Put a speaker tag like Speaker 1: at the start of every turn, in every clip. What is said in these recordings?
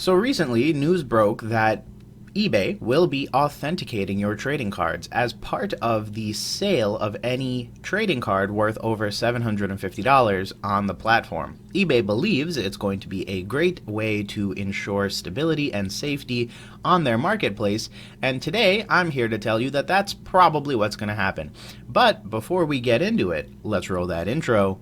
Speaker 1: So recently, news broke that eBay will be authenticating your trading cards as part of the sale of any trading card worth over $750 on the platform. eBay believes it's going to be a great way to ensure stability and safety on their marketplace, and today I'm here to tell you that that's probably what's going to happen. But before we get into it, let's roll that intro.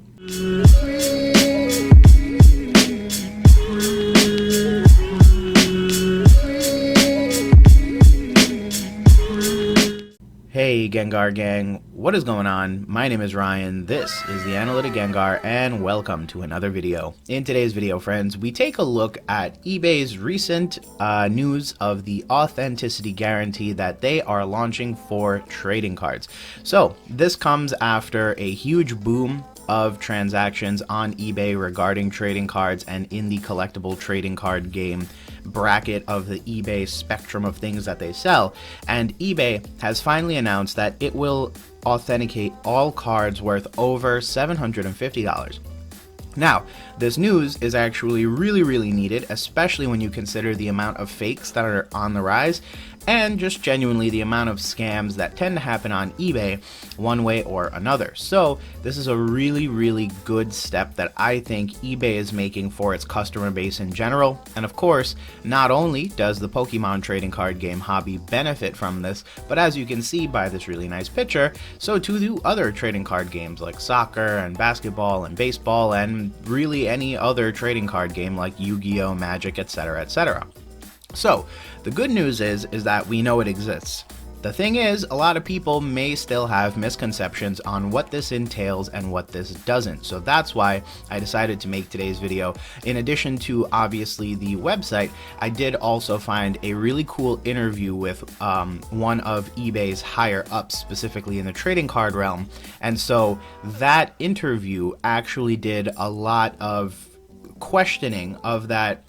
Speaker 1: Hey Gengar Gang, what is going on? My name is Ryan, this is the Analytic Gengar, and welcome to another video. In today's video, friends, we take a look at eBay's recent news of the authenticity guarantee that they are launching for trading cards. So this comes after a huge boom of transactions on eBay regarding trading cards and in the collectible trading card game bracket of the eBay spectrum of things that they sell, and eBay has finally announced that it will authenticate all cards worth over $750. Now, this news is actually really needed, especially when you consider the amount of fakes that are on the rise and just genuinely the amount of scams that tend to happen on eBay one way or another. So this is a really good step that I think eBay is making for its customer base in general. And of course, not only does the Pokemon trading card game hobby benefit from this, but as you can see by this really nice picture, so too do other trading card games like soccer and basketball and baseball and really any other trading card game like Yu-Gi-Oh, Magic, etc, etc. So the good news is that we know it exists. The thing is, a lot of people may still have misconceptions on what this entails and what this doesn't. So that's why I decided to make today's video. In addition to obviously the website, I did also find a really cool interview with one of eBay's higher ups, specifically in the trading card realm. And so that interview actually did a lot of questioning of that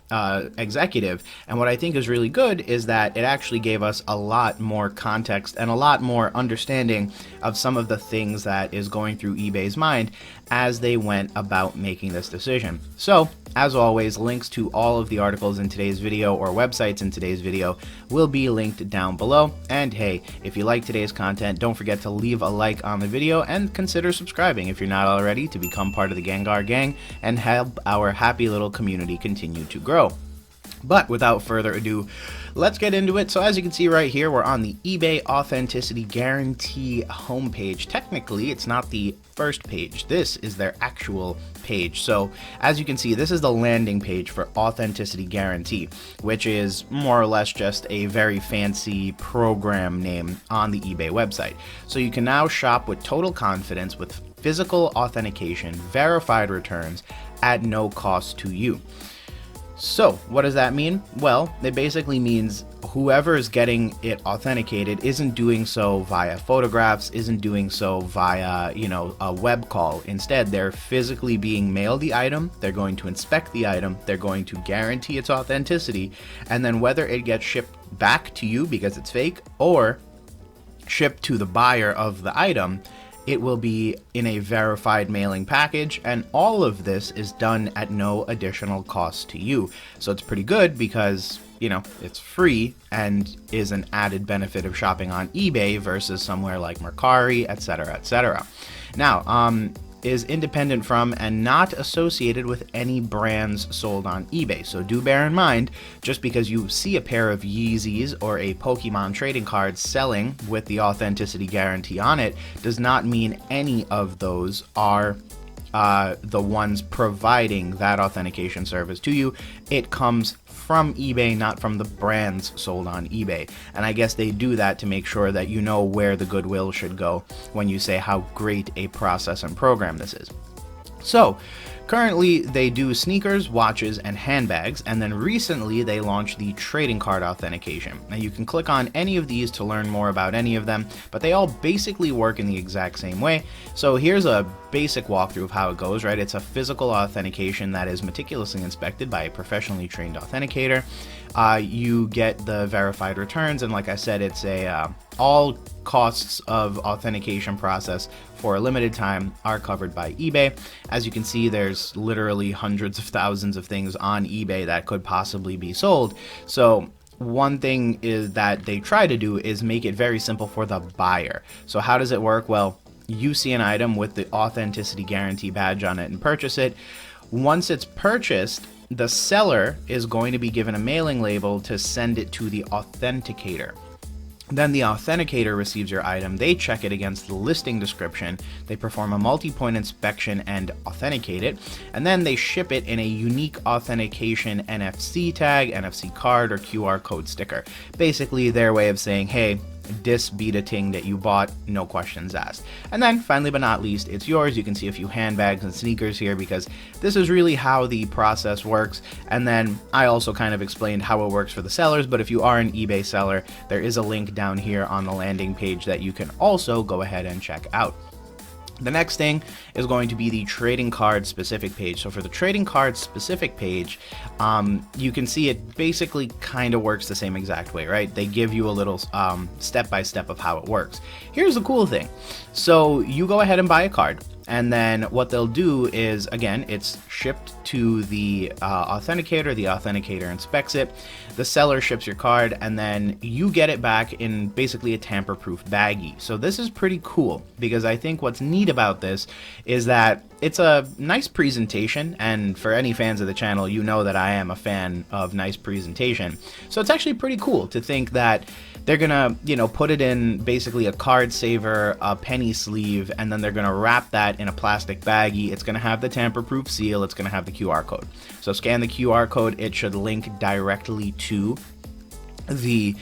Speaker 1: executive, and what I think is really good is that it actually gave us a lot more context and a lot more understanding of some of the things that is going through eBay's mind as they went about making this decision. So as always, links to all of the articles in today's video or websites in today's video will be linked down below. And hey, if you like today's content, don't forget to leave a like on the video and consider subscribing if you're not already to become part of the Gengar Gang and help our happy little community continue to grow. But without further ado, let's get into it. So as you can see right here, we're on the eBay Authenticity Guarantee homepage. Technically, it's not the first page. This is their actual page. So as you can see, this is the landing page for Authenticity Guarantee, which is more or less just a very fancy program name on the eBay website. So you can now shop with total confidence with physical authentication, verified returns at no cost to you. So what does that mean? Well, it basically means whoever is getting it authenticated isn't doing so via photographs, isn't doing so via, a web call. Instead, they're physically being mailed the item, they're going to inspect the item, they're going to guarantee its authenticity, and then whether it gets shipped back to you because it's fake or shipped to the buyer of the item, it will be in a verified mailing package, and all of this is done at no additional cost to you. So it's pretty good because, it's free and is an added benefit of shopping on eBay versus somewhere like Mercari, etc, etc. Now, is independent from and not associated with any brands sold on eBay. So do bear in mind, just because you see a pair of Yeezys or a Pokemon trading card selling with the authenticity guarantee on it does not mean any of those are the ones providing that authentication service to you. It comes from eBay, not from the brands sold on eBay. And I guess they do that to make sure that you know where the goodwill should go when you say how great a process and program this is. So currently they do sneakers, watches, and handbags, and then recently they launched the trading card authentication. Now you can click on any of these to learn more about any of them, but they all basically work in the exact same way. So here's a basic walkthrough of how it goes, right? It's a physical authentication that is meticulously inspected by a professionally trained authenticator. You get the verified returns, and like I said, it's a all costs of authentication process for a limited time are covered by eBay. As you can see, there's literally hundreds of thousands of things on eBay that could possibly be sold. So one thing is that they try to do is make it very simple for the buyer. So how does it work? Well, you see an item with the authenticity guarantee badge on it and purchase it. Once it's purchased, the seller is going to be given a mailing label to send it to the Authenticator. Then the Authenticator receives your item, they check it against the listing description, they perform a multi-point inspection and authenticate it, and then they ship it in a unique authentication NFC tag, NFC card, or QR code sticker. Basically their way of saying, hey, this be the thing that you bought, no questions asked. And then finally but not least, it's yours. You can see a few handbags and sneakers here because this is really how the process works. And then I also kind of explained how it works for the sellers, but if you are an eBay seller, there is a link down here on the landing page that you can also go ahead and check out. The next thing is going to be the trading card specific page. So for the trading card specific page, you can see it basically kind of works the same exact way, right? They give you a little step-by-step of how it works. Here's the cool thing. So you go ahead and buy a card, and then what they'll do is, again, it's shipped to the Authenticator. The Authenticator inspects it. The seller ships your card, and then you get it back in basically a tamper-proof baggie. So this is pretty cool because I think what's neat about this is that it's a nice presentation, and for any fans of the channel, you know that I am a fan of nice presentation. So it's actually pretty cool to think that they're gonna, you know, put it in basically a card saver, a penny sleeve, and then they're gonna wrap that in a plastic baggie. It's gonna have the tamper-proof seal, it's gonna have the QR code. So scan the QR code, it should link directly to the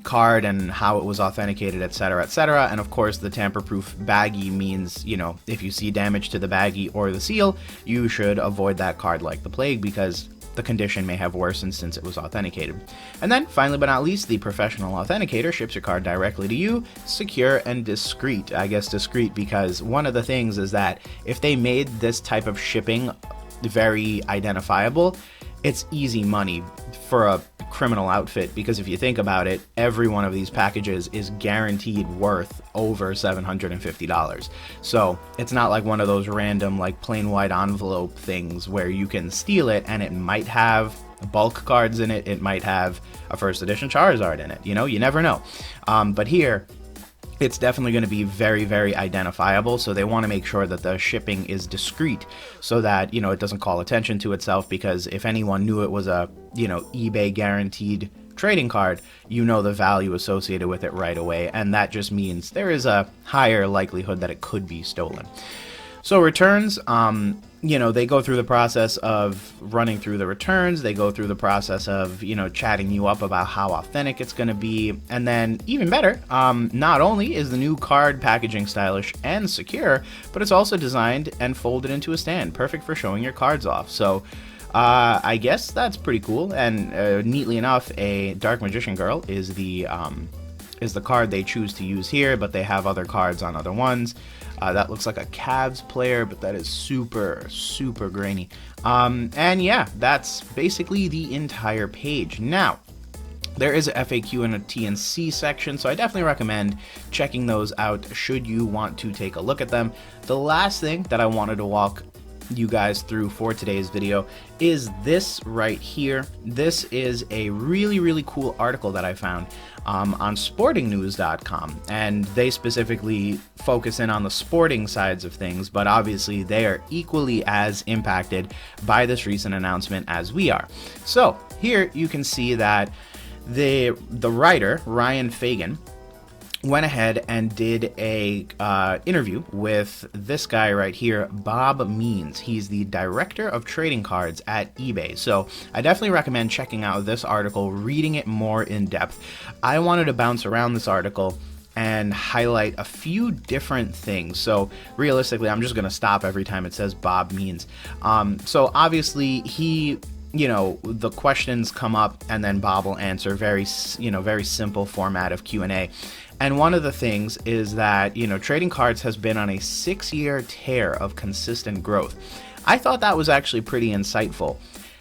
Speaker 1: card and how it was authenticated, etc., etc. And of course, the tamper-proof baggie means, you know, if you see damage to the baggie or the seal, you should avoid that card like the plague because the condition may have worsened since it was authenticated. And then, finally but not least, the professional authenticator ships your card directly to you, secure and discreet. I guess discreet because one of the things is that if they made this type of shipping very identifiable, it's easy money for a criminal outfit, because if you think about it, every one of these packages is guaranteed worth over $750. So it's not like one of those random like plain white envelope things where you can steal it and it might have bulk cards in it, it might have a first edition Charizard in it, you know, you never know. But here it's definitely going to be very, very identifiable, so they want to make sure that the shipping is discreet so that, you know, it doesn't call attention to itself, because if anyone knew it was a, you know, eBay guaranteed trading card, you know the value associated with it right away, and that just means there is a higher likelihood that it could be stolen. So returns, you know, they go through the process of running through the returns, they go through the process of, you know, chatting you up about how authentic it's going to be, and then even better, not only is the new card packaging stylish and secure, but it's also designed and folded into a stand, perfect for showing your cards off. So I guess that's pretty cool, and neatly enough, a Dark Magician Girl is the card they choose to use here, but they have other cards on other ones. That looks like a Cavs player, but that is super, super grainy. And yeah, that's basically the entire page. Now, there is a FAQ and a T&C section, so I definitely recommend checking those out should you want to take a look at them. The last thing that I wanted to walk you guys through for today's video is this right here. This is a really, really cool article that I found on sportingnews.com, and they specifically focus in on the sporting sides of things, but obviously they are equally as impacted by this recent announcement as we are. So here you can see that the writer Ryan Fagan went ahead and did a interview with this guy right here, Bob Means. He's the director of trading cards at eBay. So I definitely recommend checking out this article, reading it more in depth. I wanted to bounce around this article and highlight a few different things. So realistically, I'm just going to stop every time it says Bob Means. So obviously he the questions come up and then Bob will answer. Very simple format of Q&A. And one of the things is that, trading cards has been on a 6-year tear of consistent growth. I thought that was actually pretty insightful.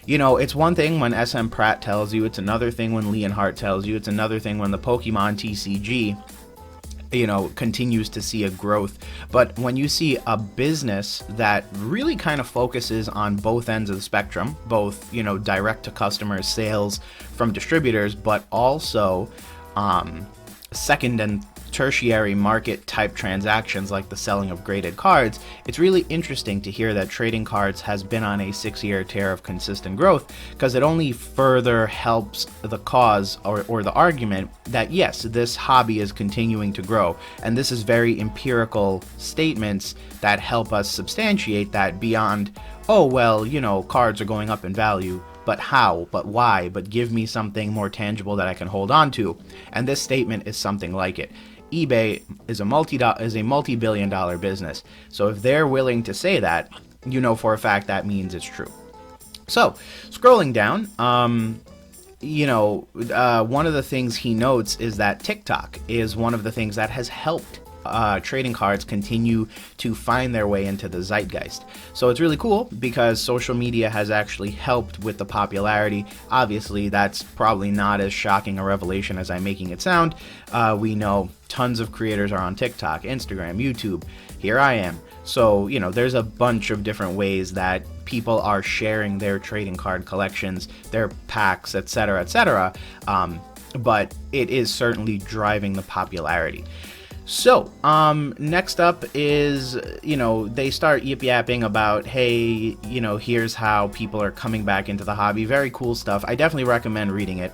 Speaker 1: It's one thing when SM Pratt tells you, it's another thing when Leonhardt tells you, it's another thing when the Pokemon TCG, continues to see a growth. But when you see a business that really kind of focuses on both ends of the spectrum, both, direct to customer sales from distributors, but also second and tertiary market type transactions like the selling of graded cards, it's really interesting to hear that trading cards has been on a 6-year tear of consistent growth, because it only further helps the cause or the argument that yes, this hobby is continuing to grow. And this is very empirical statements that help us substantiate that beyond, oh well, cards are going up in value. But how? But why? But give me something more tangible that I can hold on to. And this statement is something like it. eBay is a multi-billion-dollar business. So if they're willing to say that, for a fact that means it's true. So scrolling down, one of the things he notes is that TikTok is one of the things that has helped trading cards continue to find their way into the zeitgeist. So it's really cool because social media has actually helped with the popularity. Obviously, that's probably not as shocking a revelation as I'm making it sound. We know tons of creators are on TikTok, Instagram, YouTube. Here I am. So, there's a bunch of different ways that people are sharing their trading card collections, their packs, etc., etc. But it is certainly driving the popularity. So, next up is, they start yip-yapping about, hey, here's how people are coming back into the hobby. Very cool stuff. I definitely recommend reading it.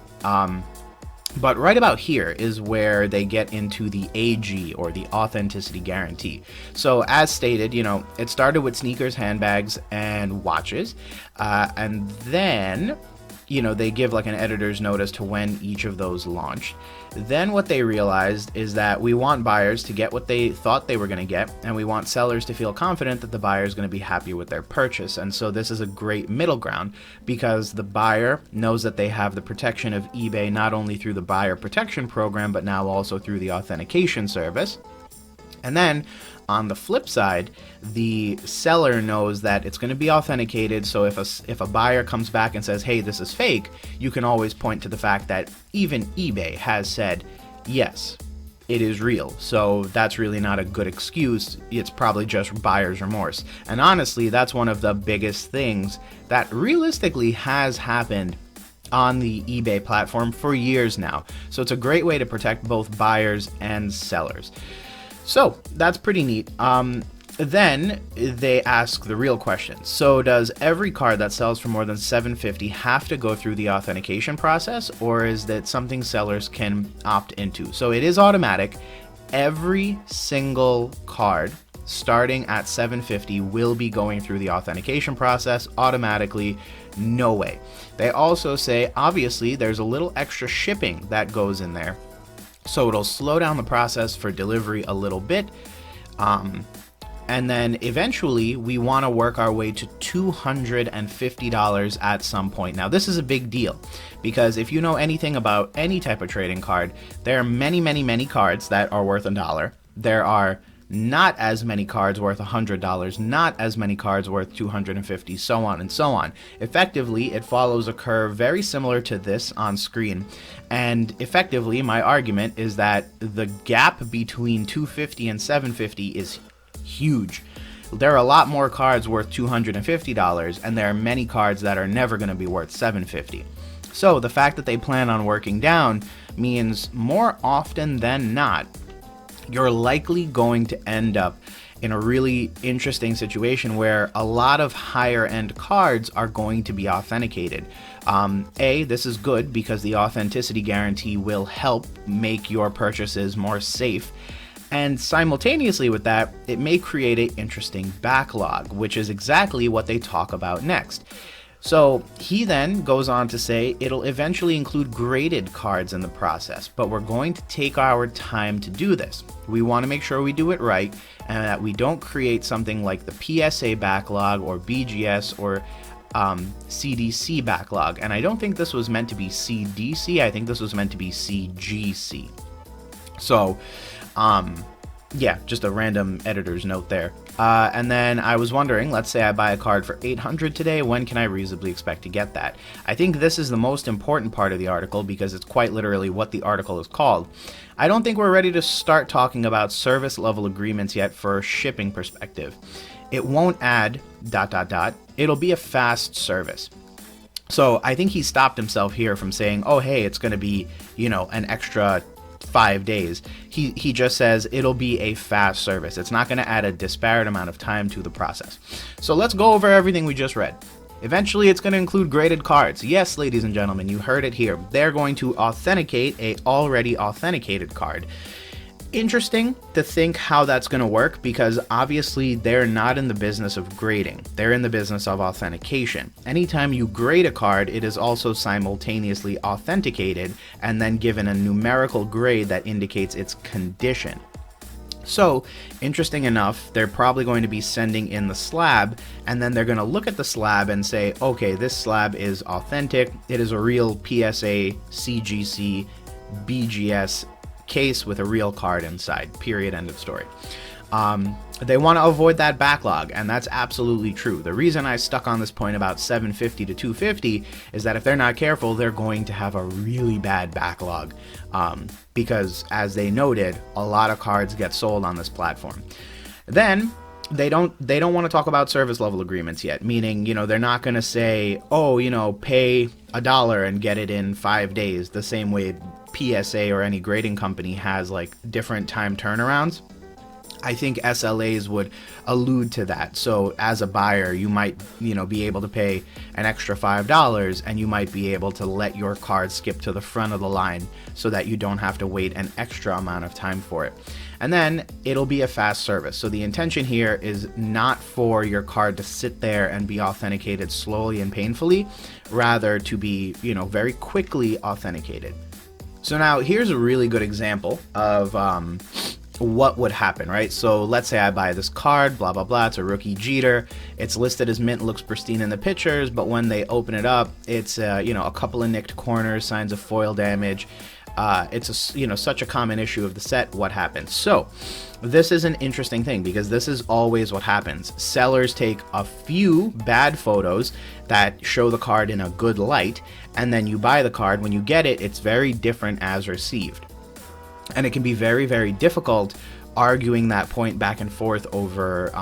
Speaker 1: But right about here is where they get into the AG, or the authenticity guarantee. So as stated, it started with sneakers, handbags, and watches. And then, they give like an editor's note as to when each of those launched. Then what they realized is that we want buyers to get what they thought they were going to get, and we want sellers to feel confident that the buyer is going to be happy with their purchase. And so this is a great middle ground, because the buyer knows that they have the protection of eBay not only through the buyer protection program, but now also through the authentication service. And then on the flip side, the seller knows that it's going to be authenticated, so if a buyer comes back and says, hey, this is fake, you can always point to the fact that even eBay has said, yes, it is real. So that's really not a good excuse. It's probably just buyer's remorse. And honestly, that's one of the biggest things that realistically has happened on the eBay platform for years now. So it's a great way to protect both buyers and sellers. So that's pretty neat. Then they ask the real question. So does every card that sells for more than $750 have to go through the authentication process, or is that something sellers can opt into? So it is automatic. Every single card starting at $750 will be going through the authentication process automatically. No way. They also say, obviously, there's a little extra shipping that goes in there. So it'll slow down the process for delivery a little bit. And then eventually we want to work our way to $250 at some point. Now this is a big deal, because if you know anything about any type of trading card, there are many, many, many cards that are worth $1. There are not as many cards worth $100, not as many cards worth $250, so on and so on. Effectively, it follows a curve very similar to this on screen. And effectively, my argument is that the gap between $250 and $750 is huge. There are a lot more cards worth $250, and there are many cards that are never going to be worth $750. So the fact that they plan on working down means more often than not, you're likely going to end up in a really interesting situation where a lot of higher end cards are going to be authenticated. This is good because the authenticity guarantee will help make your purchases more safe. And simultaneously with that, it may create an interesting backlog, which is exactly what they talk about next. So he then goes on to say it'll eventually include graded cards in the process, but we're going to take our time to do this. We want to make sure we do it right and that we don't create something like the PSA backlog or BGS or CDC backlog, and I don't think this was meant to be CDC. I think this was meant to be CGC. So yeah, just a random editor's note there. And then I was wondering, let's say I buy a card for 800 today, when can I reasonably expect to get that? I think this is the most important part of the article because it's quite literally what the article is called. I don't think we're ready to start talking about service level agreements yet for a shipping perspective. It won't add ... It'll be a fast service. So I think he stopped himself here from saying, oh, hey, it's going to be, an extra 5 days. He just says it'll be a fast service. It's not going to add a disparate amount of time to the process. So let's go over everything we just read. Eventually, it's going to include graded cards. Yes, ladies and gentlemen, you heard it here. They're going to authenticate a already authenticated card. Interesting to think how that's going to work, because obviously they're not in the business of grading. They're in the business of authentication. Anytime you grade a card, it is also simultaneously authenticated and then given a numerical grade that indicates its condition. So, interesting enough, they're probably going to be sending in the slab, and then they're going to look at the slab and say, okay, this slab is authentic. It is a real PSA, CGC, BGS case with a real card inside, period, end of story. They want to avoid that backlog, and that's absolutely true. The reason I stuck on this point about 750 to 250 is that if they're not careful, they're going to have a really bad backlog, because as they noted, a lot of cards get sold on this platform. Then they don't want to talk about service level agreements yet, meaning, they're not going to say, oh, pay $1 and get it in 5 days, the same way PSA or any grading company has like different time turnarounds. I think SLAs would allude to that. So as a buyer, you might, be able to pay an extra $5, and you might be able to let your card skip to the front of the line so that you don't have to wait an extra amount of time for it. And then it'll be a fast service. So the intention here is not for your card to sit there and be authenticated slowly and painfully, rather to be, very quickly authenticated. So now here's a really good example of what would happen, right? So let's say I buy this card, blah, blah, blah. It's a rookie Jeter. It's listed as mint, looks pristine in the pictures, but when they open it up, it's, a couple of nicked corners, signs of foil damage. It's such a common issue of the set. What happens? So this is an interesting thing, because this is always what happens. Sellers take a few bad photos that show the card in a good light, and then you buy the card. When you get it, it's very different as received. And it can be very, very difficult arguing that point back and forth over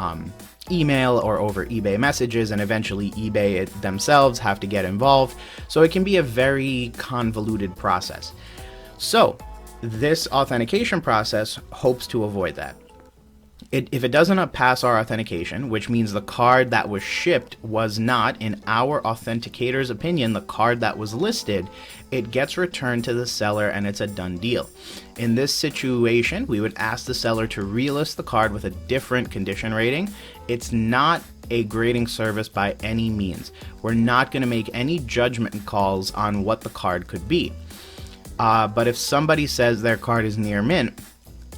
Speaker 1: email or over eBay messages, and eventually eBay themselves have to get involved. So it can be a very convoluted process. So this authentication process hopes to avoid that. If it doesn't pass our authentication, which means the card that was shipped was not, in our authenticator's opinion, the card that was listed, it gets returned to the seller and it's a done deal. In this situation, we would ask the seller to relist the card with a different condition rating. It's not a grading service by any means. We're not going to make any judgment calls on what the card could be. But if somebody says their card is near mint,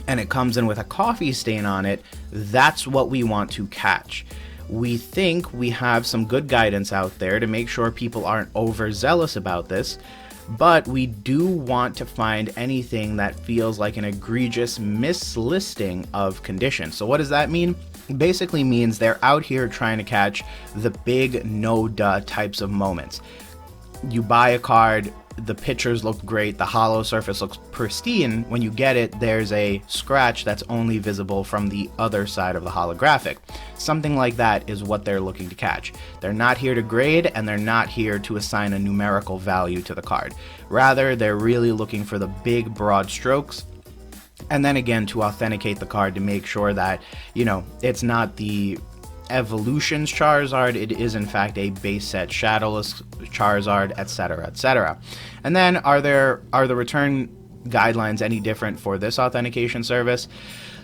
Speaker 1: and it comes in with a coffee stain on it, that's what we want to catch. We think we have some good guidance out there to make sure people aren't overzealous about this, but we do want to find anything that feels like an egregious mislisting of conditions. So what does that mean? Basically means they're out here trying to catch the big no-duh types of moments. You buy a card, the pictures look great, the hollow surface looks pristine. When you get it, there's a scratch that's only visible from the other side of the holographic. Something like that is what they're looking to catch. They're not here to grade, and they're not here to assign a numerical value to the card. Rather, they're really looking for the big, broad strokes. And then again, to authenticate the card to make sure that, it's not the Evolutions Charizard, it is in fact a base set Shadowless Charizard, etc., etc. And then are the return guidelines any different for this authentication service?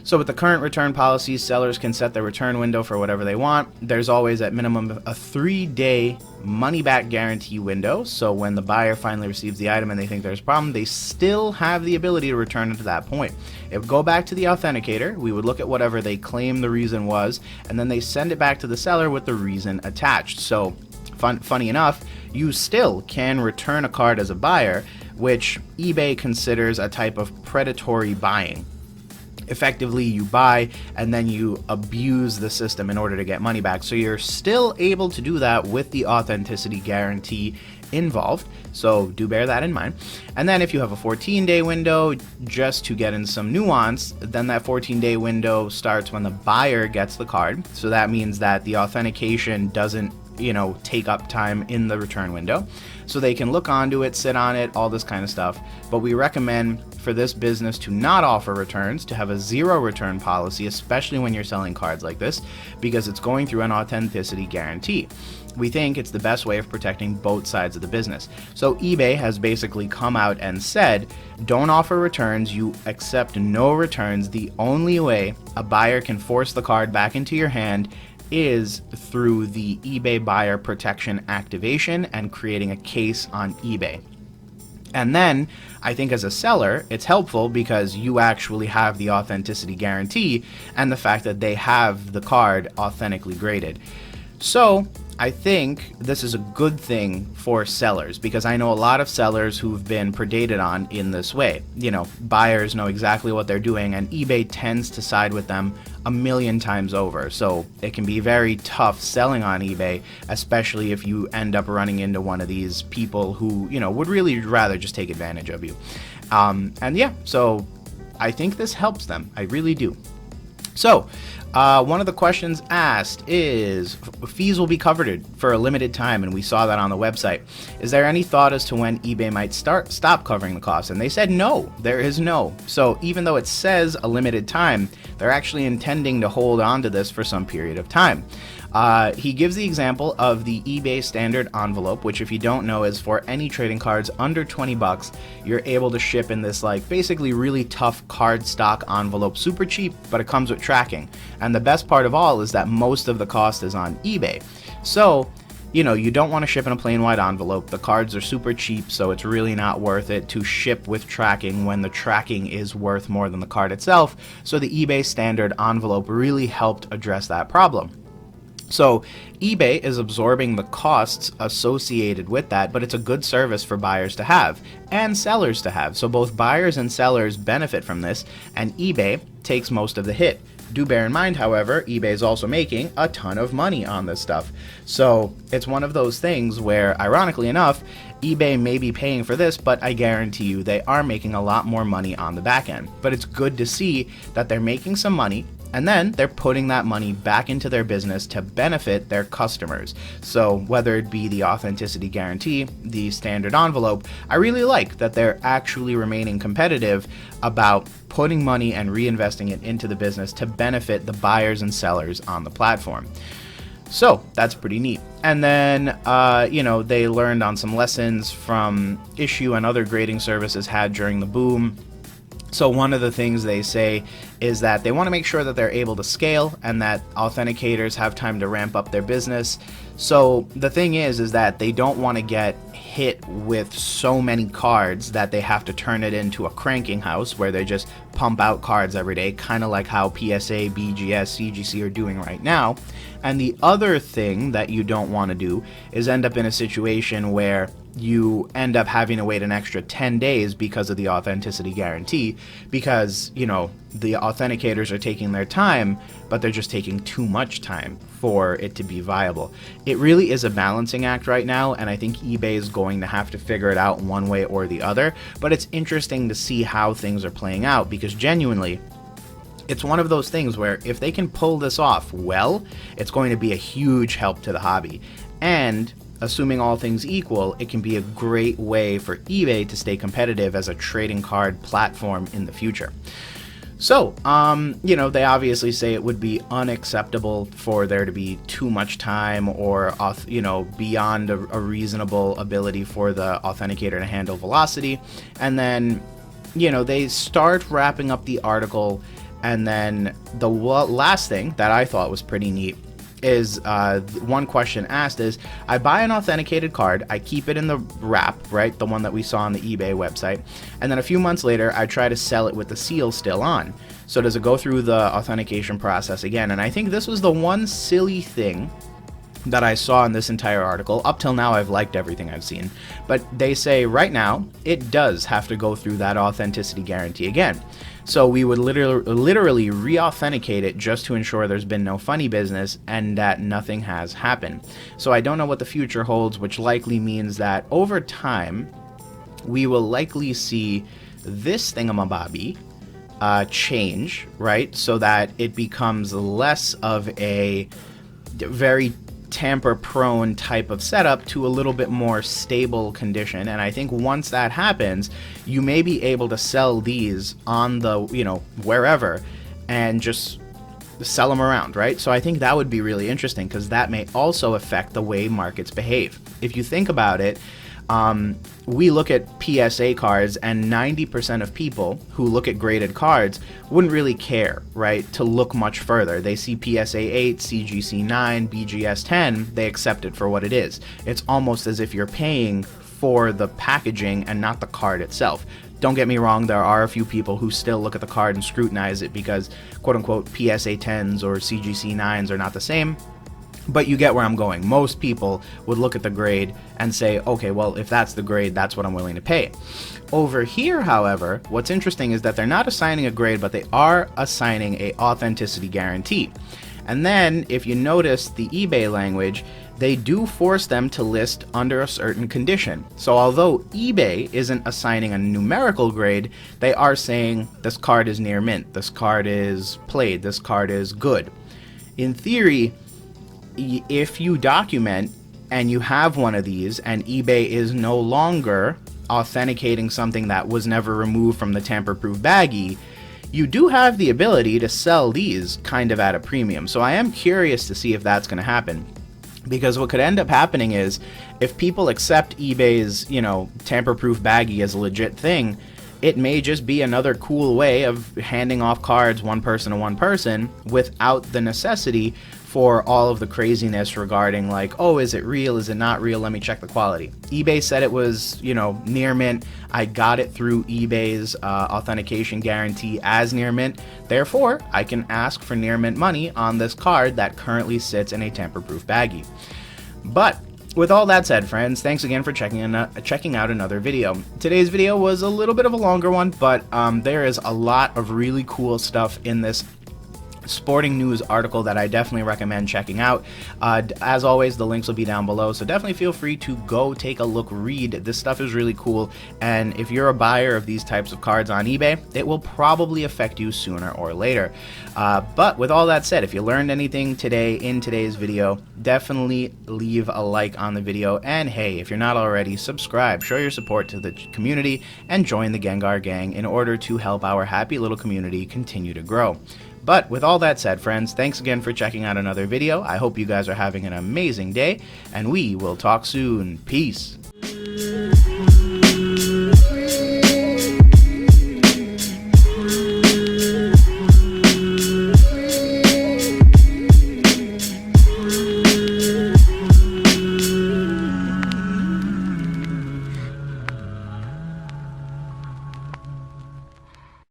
Speaker 1: So with the current return policies, sellers can set their return window for whatever they want. There's always at minimum a 3-day money-back guarantee window. So when the buyer finally receives the item and they think there's a problem, they still have the ability to return it to that point. It would go back to the authenticator. We would look at whatever they claim the reason was, and then they send it back to the seller with the reason attached. So funny enough, you still can return a card as a buyer, which eBay considers a type of predatory buying. Effectively, you buy and then you abuse the system in order to get money back. So you're still able to do that with the authenticity guarantee involved. So do bear that in mind. And then if you have a 14-day window, just to get in some nuance, then that 14-day window starts when the buyer gets the card. So that means that the authentication doesn't, take up time in the return window. So they can look onto it, sit on it, all this kind of stuff. But we recommend for this business to not offer returns, to have a 0 return policy, especially when you're selling cards like this, because it's going through an authenticity guarantee. We think it's the best way of protecting both sides of the business. So eBay has basically come out and said, don't offer returns, you accept no returns. The only way a buyer can force the card back into your hand is through the eBay buyer protection activation and creating a case on eBay. And then I think as a seller, it's helpful because you actually have the authenticity guarantee and the fact that they have the card authentically graded. So I think this is a good thing for sellers, because I know a lot of sellers who've been predated on in this way. Buyers know exactly what they're doing, and eBay tends to side with them a million times over. So it can be very tough selling on eBay, especially if you end up running into one of these people who, would really rather just take advantage of you. So I think this helps them. I really do. So, one of the questions asked is, fees will be covered for a limited time, and we saw that on the website. Is there any thought as to when eBay might stop covering the costs? And they said no, there is no. So even though it says a limited time, they're actually intending to hold on to this for some period of time. He gives the example of the eBay standard envelope, which if you don't know is for any trading cards under $20, you're able to ship in this basically really tough card stock envelope, super cheap, but it comes with tracking. And the best part of all is that most of the cost is on eBay. So, you don't want to ship in a plain white envelope. The cards are super cheap, so it's really not worth it to ship with tracking when the tracking is worth more than the card itself. So the eBay standard envelope really helped address that problem. So eBay is absorbing the costs associated with that, but it's a good service for buyers to have and sellers to have. So both buyers and sellers benefit from this, and eBay takes most of the hit. Do bear in mind, however, eBay is also making a ton of money on this stuff. So it's one of those things where, ironically enough, eBay may be paying for this, but I guarantee you they are making a lot more money on the back end. But it's good to see that they're making some money, and then they're putting that money back into their business to benefit their customers. So whether it be the authenticity guarantee, the standard envelope, I really like that they're actually remaining competitive about putting money and reinvesting it into the business to benefit the buyers and sellers on the platform. So that's pretty neat. And then, they learned on some lessons from Issue and other grading services had during the boom. So one of the things they say is that they want to make sure that they're able to scale and that authenticators have time to ramp up their business. So the thing is that they don't want to get hit with so many cards that they have to turn it into a cranking house where they just pump out cards every day, kind of like how PSA, BGS, CGC are doing right now. And the other thing that you don't want to do is end up in a situation where you end up having to wait an extra 10 days because of the authenticity guarantee, because, the authenticators are taking their time, but they're just taking too much time for it to be viable. It really is a balancing act right now, and I think eBay is going to have to figure it out one way or the other, but it's interesting to see how things are playing out, because genuinely, it's one of those things where if they can pull this off well, it's going to be a huge help to the hobby. And assuming all things equal, it can be a great way for eBay to stay competitive as a trading card platform in the future. So, they obviously say it would be unacceptable for there to be too much time or, beyond a reasonable ability for the authenticator to handle velocity. And then, they start wrapping up the article. And then the last thing that I thought was pretty neat is one question asked is, I buy an authenticated card, I keep it in the wrap, right, the one that we saw on the eBay website, and then a few months later I try to sell it with the seal still on. So does it go through the authentication process again? And I think this was the one silly thing that I saw in this entire article. Up till now, I've liked everything I've seen, but they say right now it does have to go through that authenticity guarantee again. So we would literally re-authenticate it just to ensure there's been no funny business and that nothing has happened. So I don't know what the future holds, which likely means that over time we will likely see this thingamabobby change, right? So that it becomes less of a very tamper-prone type of setup to a little bit more stable condition. And I think once that happens, you may be able to sell these on the, wherever, and just sell them around, right? So I think that would be really interesting, because that may also affect the way markets behave. If you think about it, we look at PSA cards, and 90% of people who look at graded cards wouldn't really care, right, to look much further. They see PSA 8, CGC 9, BGS 10, they accept it for what it is. It's almost as if you're paying for the packaging and not the card itself. Don't get me wrong, there are a few people who still look at the card and scrutinize it because, quote-unquote, PSA 10s or CGC 9s are not the same. But you get where I'm going. Most people would look at the grade and say, okay, well, if that's the grade, that's what I'm willing to pay. Over here, however, what's interesting is that they're not assigning a grade, but they are assigning a authenticity guarantee. And then, if you notice the eBay language, they do force them to list under a certain condition. So although eBay isn't assigning a numerical grade, they are saying this card is near mint, this card is played, this card is good. In theory, if you document and you have one of these and eBay is no longer authenticating something that was never removed from the tamper-proof baggie, you do have the ability to sell these kind of at a premium. So I am curious to see if that's going to happen, because what could end up happening is if people accept eBay's, tamper-proof baggie as a legit thing, it may just be another cool way of handing off cards one person to one person without the necessity for all of the craziness regarding like, oh, is it real? Is it not real? Let me check the quality. eBay said it was, near mint. I got it through eBay's authentication guarantee as near mint. Therefore, I can ask for near mint money on this card that currently sits in a tamper-proof baggie. But with all that said, friends, thanks again for checking out another video. Today's video was a little bit of a longer one, but there is a lot of really cool stuff in this sporting news article that I definitely recommend checking out. As always, the links will be down below, so definitely feel free to go take a look, read. This stuff is really cool, and if you're a buyer of these types of cards on eBay, it will probably affect you sooner or later. But with all that said, if you learned anything today in today's video, definitely leave a like on the video, and hey, if you're not already, subscribe, show your support to the community, and join the Gengar Gang in order to help our happy little community continue to grow. But with all that said, friends, thanks again for checking out another video. I hope you guys are having an amazing day, and we will talk soon. Peace.